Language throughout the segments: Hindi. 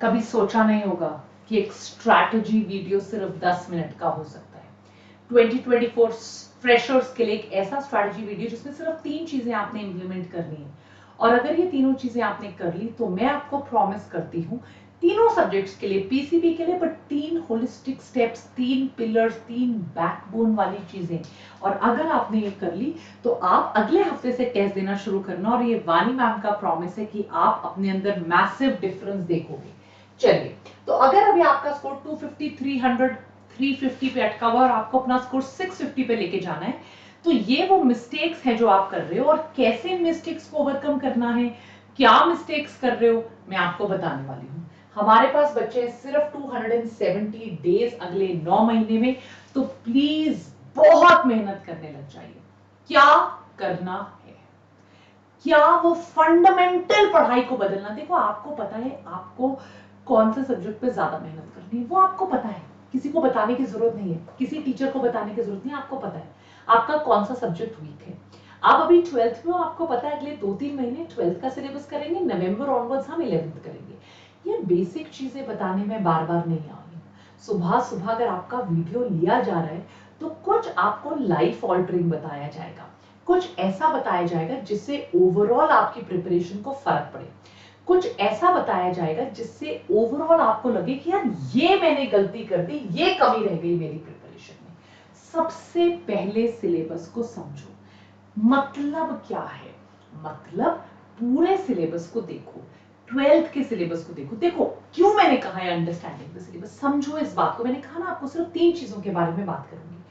कभी सोचा नहीं होगा कि एक स्ट्रैटेजी वीडियो सिर्फ 10 मिनट का हो सकता है। 2024 फ्रेशर्स के लिए एक ऐसा स्ट्रैटेजी वीडियो जिसमें सिर्फ 3 चीजें आपने इंप्लीमेंट करनी है, और अगर ये तीनों चीजें आपने कर ली तो मैं आपको प्रॉमिस करती हूँ तीनों सब्जेक्ट्स के लिए, पीसीबी के लिए, but 3 holistic steps, 3 pillars, 3 backbone वाली चीजें, और अगर आपने ये कर ली तो आप अगले हफ्ते से टेस्ट देना शुरू करना, और ये वानी मैम का प्रॉमिस है कि आप अपने अंदर मैसिव डिफरेंस देखोगे। चलिए, तो अगर अभी आपका स्कोर 250, 300, 350 पे अटका हुआ और आपको अपना स्कोर 650 पे लेके जाना है, तो ये वो मिस्टेक्स हैं जो आप कर रहे हो, और कैसे मिस्टेक्स को ओवरकम करना है, क्या मिस्टेक्स कर रहे हो, मैं आपको बताने वाली हूँ। हमारे पास बच्चे हैं सिर्फ 270 डेज अगले 9 महीने में, तो प्लीज बहुत मेहनत करने लग जाइए। क्या करना है, क्या वो फंडामेंटल पढ़ाई को बदलना। देखो, आपको पता है आपको कौन से सब्जेक्ट पे ज्यादा मेहनत करनी है, वो आपको पता है, किसी को बताने की जरूरत नहीं है, किसी टीचर को बताने की जरूरत नहीं है, आपको पता है आपका कौन सा सब्जेक्ट वीक है। आप अभी 12th में हो, आपको पता है अगले 2-3 महीने 12th का सिलेबस करेंगे, नवंबर ऑनवर्ड्स हम 11th करेंगे। ये बेसिक चीजें बताने में बार बार नहीं आई। सुबह सुबह अगर आपका वीडियो लिया जा रहा है तो कुछ आपको लाइफ ऑल्टरिंग बताया जाएगा, कुछ ऐसा बताया जाएगा जिससे ओवरऑल आपकी प्रिपरेशन को फर्क पड़े, कुछ ऐसा बताया जाएगा जिससे ओवरऑल आपको लगे कि यार ये मैंने गलती कर दी, ये कमी रह गई मेरी प्रिपरेशन में। सबसे पहले सिलेबस को समझो। मतलब क्या है, मतलब पूरे सिलेबस को देखो, 12th के सिलेबस को देखो। देखो क्यों मैंने कहा है अंडरस्टैंडिंग द सिलेबस, समझो इस बात को। मैंने कहा ना आपको सिर्फ 3 चीजों के बारे में बात करूंगी।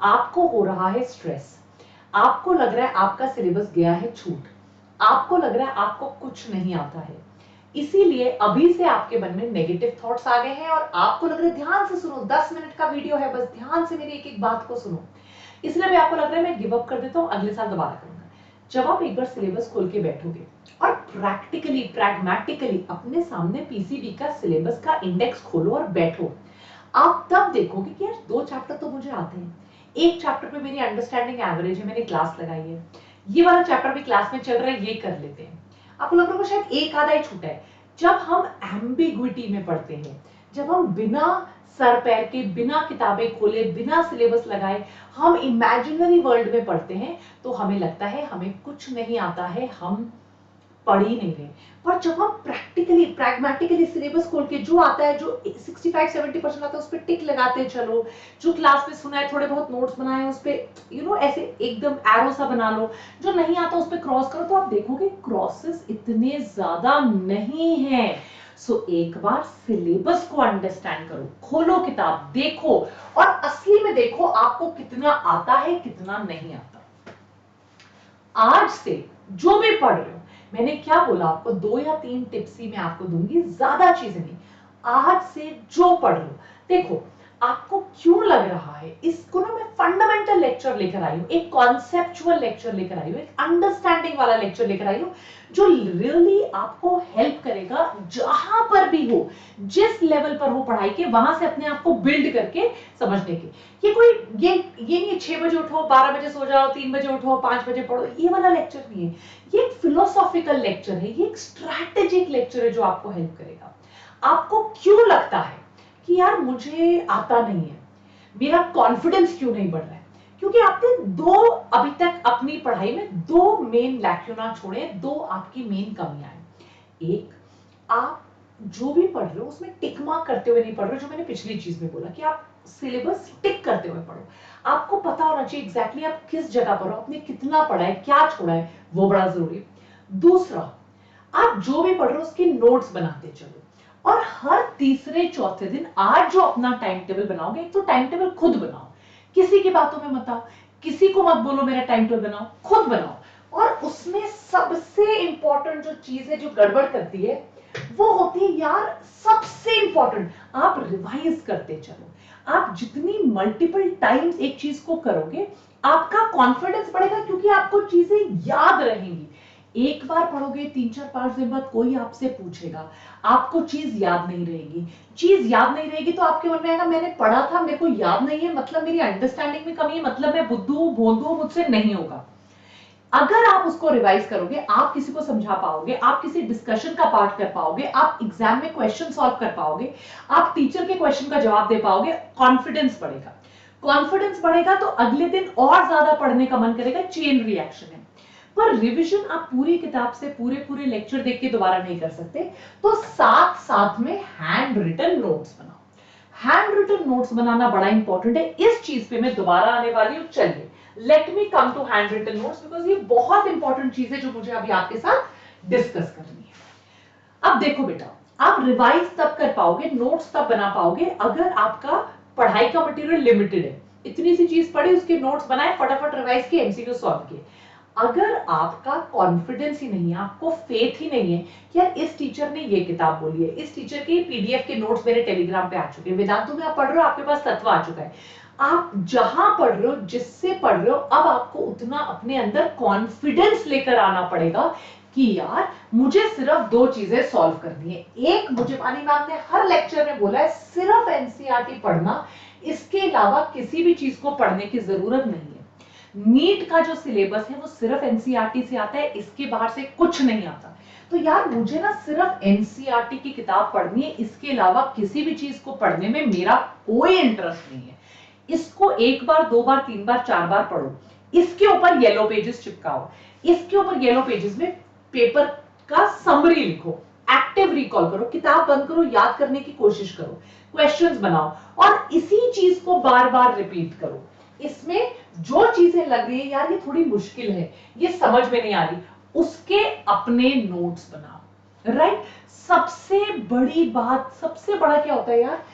आपको हो रहा है स्ट्रेस, आपको लग रहा है आपका सिलेबस गया है छूट, आपको लग रहा है आपको कुछ नहीं आता है, इसीलिए अभी से आपके मन में नेगेटिव थॉट्स आ गए हैं, और आपको लग रहा है ध्यान से सुनो, 10 मिनट का वीडियो है, बस ध्यान से मेरी एक एक बात को सुनो, इसलिए भी आपको लग रहा है मैं गिव अप कर देता हूं, अगले साल दोबारा करूंगा। जब आप एक बार सिलेबस खोल के बैठोगे और प्रैक्टिकली प्रैग्मेटिकली अपने सामने पीसीबी का सिलेबस का इंडेक्स खोलो और बैठो, आप तब देखोगे कि यार 2 चैप्टर तो मुझे आते हैं, एक चैप्टर पे मेरी अंडरस्टैंडिंग एवरेज है, मैंने क्लास लगाई है, ये वाला चैप्टर भी क्लास में चल रहा है, ये कर लेते हैं। आपको लग रहा है शायद एक आधा ही छूटा है। जब हम एम्बिग्विटी में पढ़ते हैं, जब हम बिना सर पैर के, बिना किताबें खोले, बिना सिलेबस लगाए हम इमेजिनरी वर्ल्ड में पढ़ते हैं, तो हमें लगता है हमें कुछ नहीं आता है, हम पढ़ ही नहीं रहे। पर जब हम प्रैक्टिकली प्रैग्मेटिकली सिलेबस खोल के जो आता है, जो 65-70% आता है, उस पर टिक लगाते चलो, जो क्लास में सुना है थोड़े बहुत नोट्स बनाए उस पे ऐसे एकदम एरो सा बना लो, जो नहीं आता उस पे क्रॉस करो, तो आप देखोगे क्रॉसेस इतने ज्यादा नहीं है। सो एक बार सिलेबस को अंडरस्टैंड करो, खोलो किताब, देखो, और असली में देखो आपको कितना आता है, कितना नहीं आता। आज से जो भी पढ़ रहे हो, मैंने क्या बोला आपको, 2 या 3 टिप्स ही मैं आपको दूंगी, ज्यादा चीजें नहीं। आज से जो पढ़ रहे हो, देखो आपको क्यों लग रहा है, इसको ना मैं फंडामेंटल लेक्चर लेकर आई हूं, एक कॉन्सेप्चुअल लेक्चर लेकर आई हूं, एक अंडरस्टैंडिंग वाला लेक्चर लेकर आई हूं, जो रियली आपको हेल्प करेगा जहां पर भी हो, जिस लेवल पर हो पढ़ाई के, वहां से अपने आप को बिल्ड करके समझने के। ये कोई ये नहीं 6 बजे उठो, 12 बजे सो जाओ, 3 बजे उठो, 5 बजे पढ़ो, ये वाला लेक्चर नहीं है। ये एक फिलोसॉफिकल लेक्चर है, ये एक स्ट्रैटेजिक लेक्चर है जो आपको हेल्प करेगा। आपको क्यों लगता है कि यार मुझे आता नहीं है, मेरा कॉन्फिडेंस क्यों नहीं बढ़ रहा है, क्योंकि आपने दो अभी तक अपनी पढ़ाई में 2 मेन लैक्यूना छोड़े, 2 आपकी मेन कमियां हैं। एक, आप जो भी पढ़ रहे हो उसमें टिक मार्क करते हुए नहीं पढ़ रहे हो, जो मैंने पिछली चीज में बोला कि आप सिलेबस टिक करते हुए पढ़ो। आपको पता होना चाहिए एग्जैक्टली आप किस जगह पर हो, आपने कितना पढ़ा है, क्या छोड़ा है, वो बड़ा जरूरी है। दूसरा, आप जो भी पढ़ रहे हो उसके नोट्स बनाते चलो, और हर तीसरे चौथे दिन आज जो अपना टाइम टेबल बनाओगे, एक तो टाइम टेबल खुद बनाओ, किसी की बातों में मत आओ, किसी को मत बोलो मेरा टाइम टेबल बनाओ, खुद बनाओ। और उसमें सबसे इंपॉर्टेंट जो चीज है, जो गड़बड़ करती है, वो होती है यार सबसे इंपॉर्टेंट, आप रिवाइज करते चलो। आप जितनी मल्टीपल टाइम्स एक चीज को करोगे, आपका कॉन्फिडेंस बढ़ेगा, क्योंकि आपको चीजें याद रहेंगी। एक बार पढ़ोगे, 3-4-5 दिन बाद कोई आपसे पूछेगा, आपको चीज याद नहीं रहेगी। चीज याद नहीं रहेगी तो आपके मन में आएगा मैंने पढ़ा था, मेरे को याद नहीं है, मतलब मेरी अंडरस्टैंडिंग में कमी है, मतलब मैं बुद्धू भोंदू, मुझसे नहीं होगा। अगर आप उसको रिवाइज करोगे, आप किसी को समझा पाओगे, आप किसी डिस्कशन का पार्ट कर पाओगे, आप एग्जाम में क्वेश्चन सॉल्व कर पाओगे, आप टीचर के क्वेश्चन का जवाब दे पाओगे, कॉन्फिडेंस बढ़ेगा। कॉन्फिडेंस बढ़ेगा तो अगले दिन और ज्यादा पढ़ने का मन करेगा, चेन रिएक्शन है। पर रिवीजन आप पूरी किताब से पूरे पूरे लेक्चर देख के दोबारा नहीं कर सकते, तो साथ साथ में हैंड रिटन नोट्स बनाओ। हैंड रिटन नोट्स बनाना बड़ा इंपॉर्टेंट है। इस चीज पे मैं दोबारा आने वाली हूं। चलिए let me come to handwritten notes, because ये बहुत इंपॉर्टेंट चीज है जो मुझे अभी आपके साथ डिस्कस करनी है। अब देखो बेटा, आप रिवाइज तब कर पाओगे, नोट्स तब बना पाओगे अगर आपका पढ़ाई का मटेरियल लिमिटेड है। इतनी सी चीज पढ़ी, उसके नोट्स बनाए, फटाफट रिवाइज किए, एमसीक्यू सॉल्व किए। अगर आपका कॉन्फिडेंस ही नहीं है, आपको फेथ ही नहीं है कि यार इस टीचर ने ये किताब बोली है, इस टीचर के पीडीएफ के नोट्स मेरे टेलीग्राम पे आ चुके हैं, वेदांतु में आप पढ़ रहे हो, आपके पास तत्व आ चुका है, आप जहां पढ़ रहे हो, जिससे पढ़ रहे हो, अब आपको उतना अपने अंदर कॉन्फिडेंस लेकर आना पड़ेगा कि यार मुझे सिर्फ दो चीजें सॉल्व करनी है। एक, मुझे पानी मैम ने हर लेक्चर में बोला है सिर्फ एनसीईआरटी पढ़ना, इसके अलावा किसी भी चीज को पढ़ने की जरूरत नहीं है। नीट का जो सिलेबस है वो सिर्फ एनसीईआरटी से आता है, इसके बाहर से कुछ नहीं आता। तो यार मुझे ना सिर्फ एनसीईआरटी की किताब पढ़नी है, इसके अलावा किसी भी चीज को पढ़ने में मेरा कोई इंटरेस्ट नहीं है। इसको एक बार, दो बार, तीन बार, चार बार पढ़ो, इसके ऊपर येलो पेजेस चिपकाओ, इसके ऊपर येलो पेजेस में पेपर का समरी लिखो, एक्टिव रिकॉल करो, किताब बंद करो, याद करने की कोशिश करो, क्वेश्चंस बनाओ और इसी चीज को बार बार रिपीट करो। इसमें जो चीजें लग रही है यार ये थोड़ी मुश्किल है, ये समझ में नहीं आ रही, उसके अपने नोट्स बनाओ। राइट? सबसे बड़ी बात, सबसे बड़ा क्या होता है यार,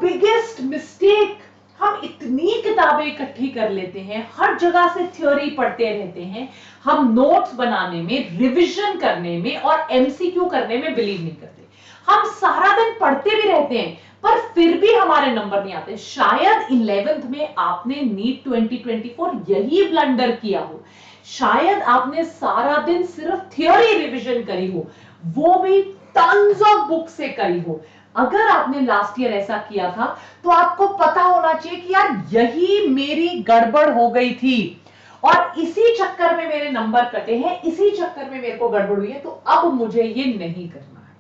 बिगेस्ट मिस्टेक, हम इतनी किताबें इकट्ठी कर लेते हैं, हर जगह से थ्योरी पढ़ते रहते हैं, हम नोट्स बनाने में, रिवीजन करने में और एमसीक्यू करने में बिलीव नहीं करते। हम सारा दिन पढ़ते भी रहते हैं पर फिर भी हमारे नंबर नहीं आते। शायद 11th में आपने नीट 2024 यही ब्लंडर किया हो, शायद आपने सारा दिन सिर्फ थ्योरी रिवीजन करी हो, वो भी टन्स ऑफ बुक से करी हो। अगर आपने लास्ट ईयर ऐसा किया था तो आपको पता होना चाहिए कि यार यही मेरी गड़बड़ हो गई थी और इसी चक्कर में मेरे नंबर कटे हैं, इसी चक्कर में मेरे को गड़बड़ हुई है, तो अब मुझे ये नहीं करना है।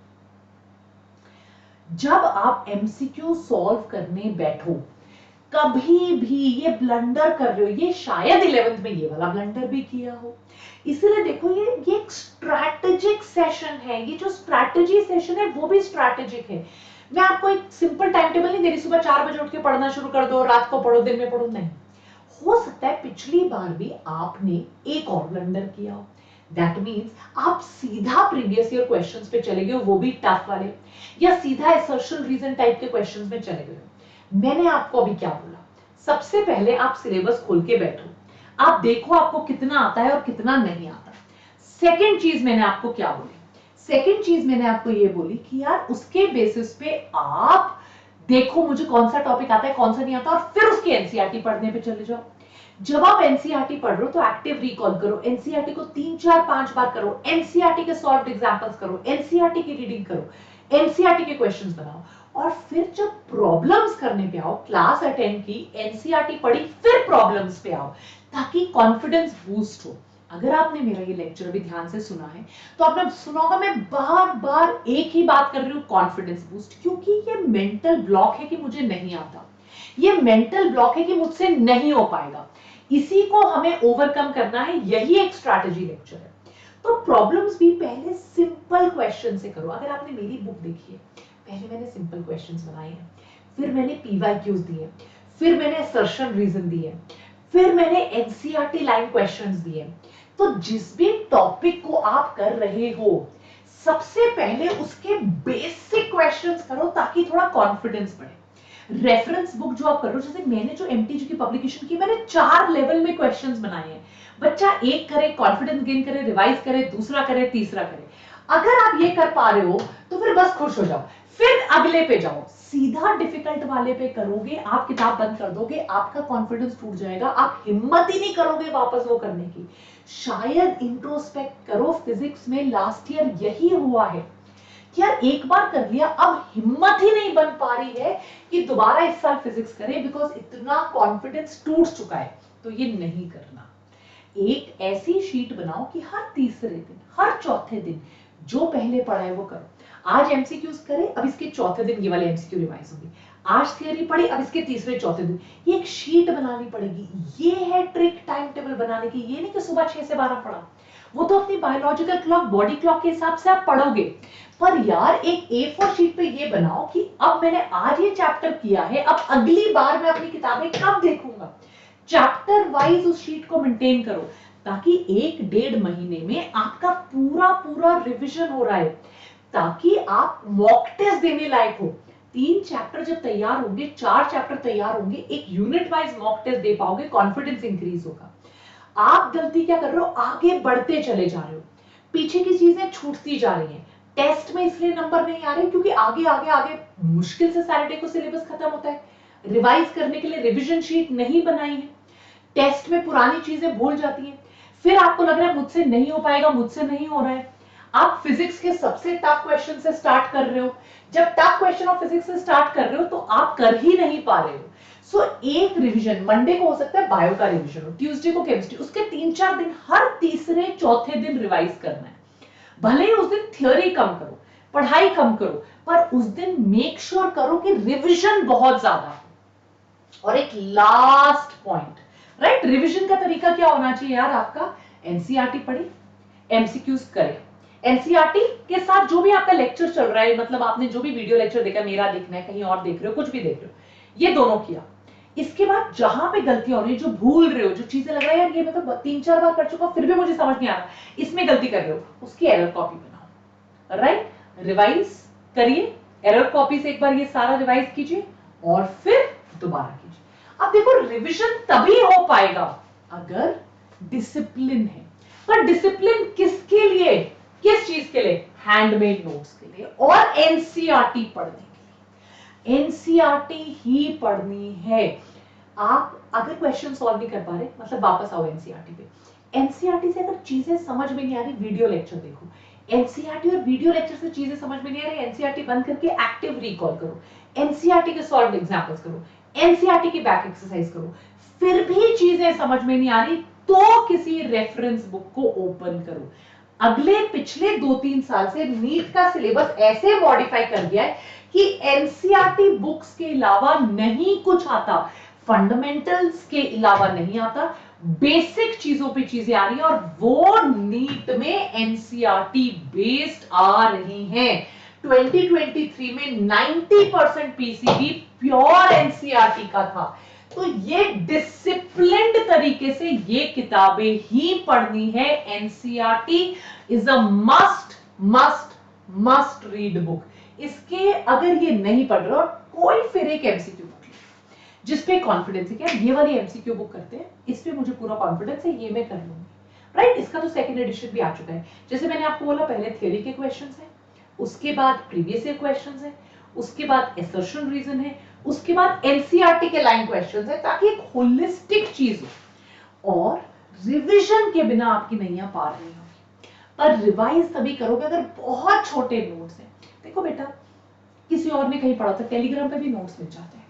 जब आप एमसीक्यू सॉल्व करने बैठो, कभी भी ये ब्लंडर कर रहे हो, ये शायद 11th में ये वाला ब्लंडर भी किया हो, इसलिए देखो ये एक स्ट्रैटेजिक सेशन है। ये जो स्ट्रैटेजी सेशन है वो भी स्ट्रैटेजिक है। मैं आपको एक सिंपल टाइम टेबल नहीं दे रही, सुबह 4 बजे उठ के पढ़ना शुरू कर दो, रात को पढ़ो, दिन में पढ़ो, नहीं। हो सकता है पिछली बार भी आपने एक और ब्लंडर किया हो, दैट मीन्स आप सीधा प्रीवियस ईयर क्वेश्चंस पे चले गए हो, वो भी टफ वाले, या सीधा असर्शन रीजन टाइप के क्वेश्चंस में चले गए हो। मैंने आपको अभी क्या बोला, सबसे पहले आप सिलेबस खोल के बैठो, आप देखो आपको कितना आता है और कितना नहीं आता। सेकंड चीज मैंने आपको क्या बोली, सेकंड चीज मैंने आपको ये बोली कि यार उसके बेसिस पे आप देखो मुझे कौन सा टॉपिक आता है, कौन सा नहीं आता, और फिर उसके एनसीईआरटी पढ़ने पे चले जाओ। जब आप एनसीईआरटी पढ़ रहे हो तो एक्टिव रिकॉल करो, एनसीईआरटी को 3, 4, 5 बार करो, एनसीईआरटी के सॉल्व्ड एग्जांपल्स करो, एनसीईआरटी की रीडिंग करो, एनसीईआरटी के क्वेश्चंस बनाओ, और फिर जब प्रॉब्लम्स करने पे आओ, क्लास अटेंड की, एनसीईआरटी पढ़ी, फिर प्रॉब्लम्स पे आओ, ताकि कॉन्फिडेंस बूस्ट हो। अगर आपने मेरा ये लेक्चर अभी ध्यान से सुना है तो आपने सुना होगा मैं बार बार एक ही बात कर रही हूँ, कॉन्फिडेंस बूस्ट, क्योंकि ये मेंटल ब्लॉक है कि मुझे नहीं आता, ये मेंटल ब्लॉक है कि मुझसे नहीं हो पाएगा, इसी को हमें ओवरकम करना है, यही एक स्ट्रैटेजी लेक्चर है। तो प्रॉब्लम्स भी पहले सिंपल क्वेश्चन से करो। अगर आपने मेरी बुक देखी है, पहले मैंने सिंपल क्वेश्चंस बनाए हैं, फिर मैंने पीवाईक्यूज दिए, फिर मैंने असर्शन रीजन दिए, फिर मैंने एनसीईआरटी लाइन क्वेश्चंस दिए। तो जिस भी टॉपिक को आप कर रहे हो सबसे पहले उसके बेसिक क्वेश्चंस करो ताकि थोड़ा कॉन्फिडेंस बढ़े। रेफरेंस बुक जो आप कर रहे हो, जैसे मैंने जो एमटीजी की पब्लिकेशन की, मैंने 4 लेवल में क्वेश्चंस बनाए हैं। बच्चा एक करे, कॉन्फिडेंस गेन करे, रिवाइज करे, दूसरा करे, तीसरा करे। अगर आप ये कर पा रहे हो तो फिर बस खुश हो जाओ, फिर अगले पे जाओ। सीधा डिफिकल्ट वाले पे करोगे, आप किताब बंद कर दोगे, आपका कॉन्फिडेंस टूट जाएगा, आप हिम्मत ही नहीं करोगे वापस वो करने की। शायद इंट्रोस्पेक्ट करो, फिजिक्स में लास्ट ईयर यही हुआ है कि यार एक बार कर लिया, अब हिम्मत ही नहीं बन पा रही है कि दोबारा इस साल फिजिक्स करें, बिकॉज इतना कॉन्फिडेंस टूट चुका है। तो ये नहीं करना। एक ऐसी शीट बनाओ कि हर तीसरे दिन, हर चौथे दिन जो पहले पढ़ा है वो करो। आज एमसीक्यूज करें, अब इसके चौथे दिन ये वाले एमसीक्यू रिवाइज होंगे। आज थियरी पढ़ी, अब इसके तीसरे चौथे दिन ये एक शीट बनानी पड़ेगी। ये है ट्रिक टाइम टेबल बनाने की। ये नहीं कि सुबह 6 से 12 पढ़ा, वो तो अपनी बायोलॉजिकल क्लॉक, बॉडी क्लॉक के हिसाब से आप पढ़ोगे। पर यार एक A4 शीट पे ये बनाओ कि अब मैंने आज ये चैप्टर किया है, अब अगली बार मैं अपनी किताबें कब देखूंगा। चैप्टर वाइज उस शीट को मेंटेन करो, ताकि 1-1.5 महीने में आपका पूरा पूरा रिवीजन हो रहा है, ताकि आप मॉक टेस्ट देने लायक हो। 3 चैप्टर जब तैयार होंगे, 4 चैप्टर तैयार होंगे, एक यूनिट वाइज मॉक टेस्ट दे पाओगे, कॉन्फिडेंस इंक्रीज होगा। आप गलती क्या कर रहे हो, आगे बढ़ते चले जा रहे हो, पीछे की चीजें छूटती जा रही हैं। टेस्ट में इसलिए नंबर नहीं आ रहे क्योंकि आगे आगे आगे मुश्किल से सैटरडे को सिलेबस खत्म होता है, रिवाइज करने के लिए रिवीजन शीट नहीं बनाई है, टेस्ट में पुरानी चीजें भूल जाती हैं, फिर आपको लग रहा है मुझसे नहीं हो पाएगा, मुझसे नहीं हो रहा है। आप फिजिक्स के सबसे टफ क्वेश्चन से स्टार्ट कर रहे हो। जब टफ क्वेश्चन ऑफ फिजिक्स से स्टार्ट कर रहे हो तो आप कर ही नहीं पा रहे हो। सो एक रिवीजन मंडे को हो सकता है, बायो का रिवीजन हो, ट्यूसडे को केमिस्ट्री, उसके 3-4 दिन हर तीसरे चौथे दिन रिवाइज करना है। भले ही उस दिन थ्योरी कम करो, पढ़ाई कम करो, पर उस दिन मेक श्योर करो कि रिवीजन बहुत ज्यादा हो। और एक लास्ट पॉइंट, राइट, रिवीजन का तरीका क्या होना चाहिए यार आपका, एनसीईआरटी पढ़ी, एमसीक्यूज करें। एनसीईआरटी के साथ जो भी आपका लेक्चर चल रहा है, मतलब आपने जो भी वीडियो लेक्चर देखा, मेरा देखना है, कहीं और देख रहे हो, कुछ भी देख रहे हो, ये दोनों किया। इसके बाद जहां पे गलतियां हो रही है, जो भूल रहे हो, जो चीजें लग रहा है यार ये मैं तो 3-4 बार कर चुका हूं फिर भी मुझे समझ नहीं आ रहा, इसमें गलती कर रहे हो, उसकी एरर कॉपी बनाओ, राइट, रिवाइज करिए, एरर कॉपी से एक बार ये सारा रिवाइज कीजिए और फिर दोबारा कीजिए। अब देखो रिवीजन तभी हो पाएगा अगर डिसिप्लिन है। पर डिसिप्लिन किसके लिए, किस चीज के लिए, हैंडमेड नोट्स के लिए और एनसीईआरटी पढ़ने के लिए। एनसीईआरटी ही पढ़नी है। आप अगर क्वेश्चन सॉल्व नहीं कर पा रहे, मतलब वापस आओ एनसीईआरटी पे। एनसीईआरटी से अगर चीजें समझ में नहीं आ रही, वीडियो लेक्चर देखो। एनसीईआरटी और वीडियो लेक्चर से चीजें समझ में नहीं आ रही, एनसीईआरटी बंद करके एक्टिव रिकॉल करो, एनसीईआरटी के सॉल्व्ड एग्जांपल्स करो, एनसीईआरटी की बैक एक्सरसाइज करो। फिर भी चीजें समझ में नहीं आ रही तो किसी रेफरेंस बुक को ओपन करो। अगले पिछले 2-3 साल से नीट का सिलेबस ऐसे मॉडिफाई कर दिया है कि एनसीईआरटी बुक्स के अलावा नहीं कुछ आता, फंडामेंटल्स के अलावा नहीं आता, बेसिक चीजों पे चीजें आ रही है और वो नीट में एनसीईआरटी बेस्ड आ रही हैं। 2023 में 90% पीसीबी प्योर एनसीईआरटी का था। तो ये डिसिप्लिन्ड तरीके से ये किताबें ही पढ़नी है। NCERT is a must must must read book. इसके अगर ये नहीं पढ़ रहे हो, कोई फिर एक एमसीक्यू बुक जिसपे कॉन्फिडेंस है कि ये वाली एमसीक्यू बुक करते हैं, इस पे मुझे पूरा कॉन्फिडेंस है, ये मैं कर लूंगी, राइट। इसका तो सेकंड एडिशन भी आ चुका है। जैसे मैंने आपको बोला, पहले थ्योरी के क्वेश्चंस हैं, उसके बाद प्रीवियस ईयर क्वेश्चंस हैं, उसके बाद असर्शन रीजन है, उसके बाद एनसीईआरटी के लाइन क्वेश्चंस है, ताकि एक होलिस्टिक चीज हो। और रिवीजन के बिना आपकी नैया पार नहीं होगी। पर रिवाइज तभी करोगे अगर बहुत छोटे नोट्स हैं। देखो बेटा, किसी और ने कहीं पढ़ा था, टेलीग्राम पे भी नोट्स मिल जाते हैं,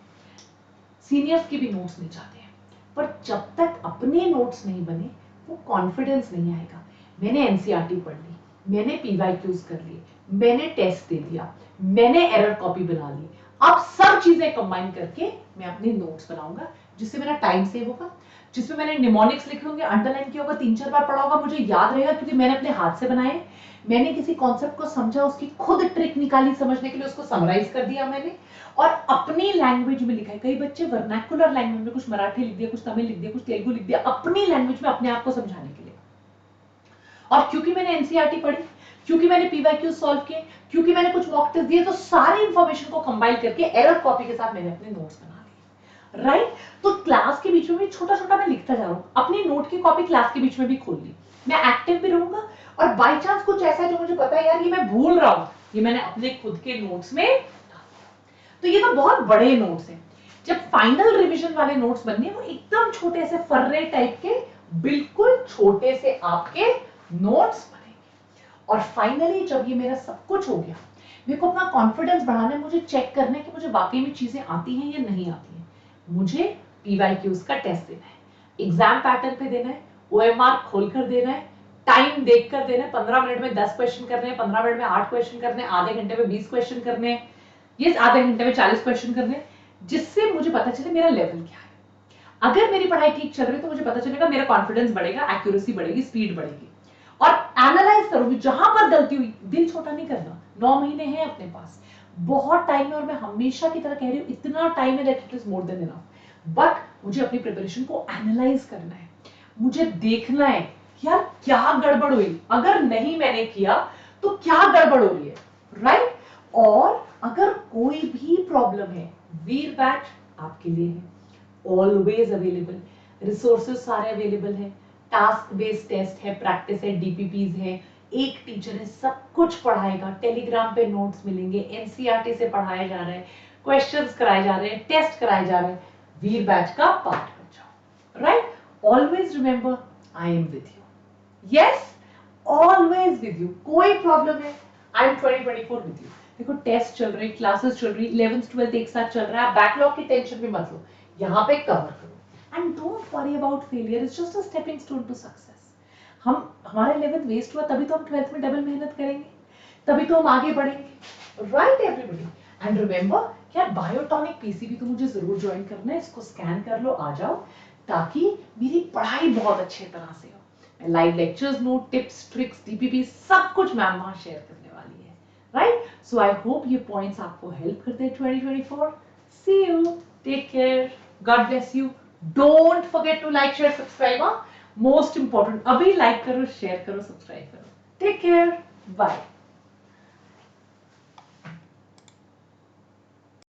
सीनियर्स के भी नोट्स मिल जाते हैं, पर जब तक अपने नोट्स नहीं बने वो कॉन्फिडेंस नहीं आएगा। मैंने एनसीईआरटी पढ़ ली, मैंने पीवाईक्यूज कर लिए, मैंने टेस्ट दे दिया, मैंने एरर कॉपी बना ली, अब सब चीजें कंबाइन करके मैं अपने नोट्स बनाऊंगा, जिससे मेरा टाइम सेव होगा, जिसमें मैंने निमोनिक्स लिखे होंगे, अंडरलाइन किया होगा, 3-4 बार पढ़ा होगा, मुझे याद रहेगा क्योंकि मैंने अपने हाथ से बनाए, मैंने किसी कॉन्सेप्ट को समझा, उसकी खुद ट्रिक निकाली समझने के लिए, उसको समराइज कर दिया मैंने और अपनी लैंग्वेज में लिखा है। कई बच्चे वर्नाकुलर लैंग्वेज में कुछ मराठी लिख दिया, कुछ तमिल लिख दिया, कुछ तेलुगु लिख दिया, अपनी लैंग्वेज में अपने आप को समझाने के लिए। और क्योंकि मैंने एनसीईआरटी पढ़ी, क्योंकि मैंने पीवाईक्यू सॉल्व किए, क्योंकि मैंने कुछ मॉक टेस्ट दिए, तो सारी इंफॉर्मेशन को कंबाइन करके एरर कॉपी के साथ मैंने अपने नोट्स बना लिए, राइट। तो क्लास के बीच में भी छोटा छोटा मैं लिखता जा रहा हूँ, अपनी नोट की कॉपी क्लास के बीच में भी खोल ली, मैं एक्टिव भी रहूंगा। और बाई चांस कुछ ऐसा है जो मुझे पता है यार ये मैं भूल रहा हूँ, ये मैंने अपने खुद के नोट्स में, तो ये तो बहुत बड़े नोट्स हैं। जब फाइनल रिवीजन वाले नोट्स बनने, वो एकदम छोटे से फर्रे टाइप के, बिल्कुल छोटे से आपके नोट्स बनेंगे। और फाइनली जब ये मेरा सब कुछ हो गया, मेरे को अपना कॉन्फिडेंस बढ़ाना है, मुझे चेक करना है कि मुझे वाकई में चीजें आती हैं या नहीं आती हैं। मुझे पीवाईक्यूज का टेस्ट देना है, एग्जाम पैटर्न पे देना है, OMR खोलकर देना है, टाइम देखकर देना है, 15 मिनट में 10 क्वेश्चन करने हैं, 15 मिनट में 8 क्वेश्चन करने हैं, आधे घंटे में 20 क्वेश्चन करने हैं, ये आधे घंटे में 40 क्वेश्चन करने हैं, जिससे मुझे पता चले मेरा लेवल क्या है। अगर मेरी पढ़ाई ठीक चल रही है तो मुझे पता चलेगा, मेरा कॉन्फिडेंस बढ़ेगा, एक्यूरेसी बढ़ेगी, स्पीड बढ़ेगी। और एनालाइज करूंगी जहां पर गलती हुई, दिल छोटा नहीं करना, 9 महीने हैं अपने पास, बहुत टाइम है, और मैं हमेशा की तरह कह रही हूँ इतना टाइम है that it is more than enough. But मुझे अपनी प्रिपरेशन को एनालाइज करना है, मुझे देखना है यार क्या गड़बड़ हुई, अगर नहीं मैंने किया तो क्या गड़बड़ हो रही है, राइट? और अगर कोई भी प्रॉब्लम है, वीर बैच आपके लिए है, ऑलवेज अवेलेबल, रिसोर्सेज सारे अवेलेबल है, टास्क बेस्ड टेस्ट है, प्रैक्टिस है, डीपीपीज है, एक टीचर है, सब कुछ पढ़ाएगा, टेलीग्राम पे नोट्स मिलेंगे, एनसीईआरटी से पढ़ाया जा रहा है, क्वेश्चंस कराए जा रहे हैं, टेस्ट कराए जा रहे हैं, वीर बैच का पार्ट बन जाओ, right? Always remember I am with you, yes, always with you, कोई प्रॉब्लम है आई एम 2024 विद यू। देखो टेस्ट चल रहे, क्लासेस चल रही, 11th 12th एक साथ चल रहा है, बैकलॉग की टेंशन भी मत लो, यहाँ पे कवर करो, and don't worry about failure, it's just a stepping stone to success. हम हमारा 11th वेस्ट हुआ तभी तो हम 12th में डबल मेहनत करेंगे, तभी तो हम आगे बढ़ेंगे, राइट एवरीबॉडी? एंड रिमेंबर यार बायोटॉनिक पीसीबी तो मुझे जरूर ज्वाइन करना है, इसको स्कैन कर लो, आ जाओ, ताकि मेरी पढ़ाई बहुत अच्छी तरह से हो। Live lectures, note, tips, tricks, DPP सब कुछ मैम वहां शेयर करने वाली है, राइट? सो आई होप ये पॉइंट्स आपको हेल्प करते हैं 2024। See you, take care, God bless you, don't forget to like, share, subscribe, most important, अभी लाइक करो, शेयर करो, सब्सक्राइब करो, टेक केयर, बाय।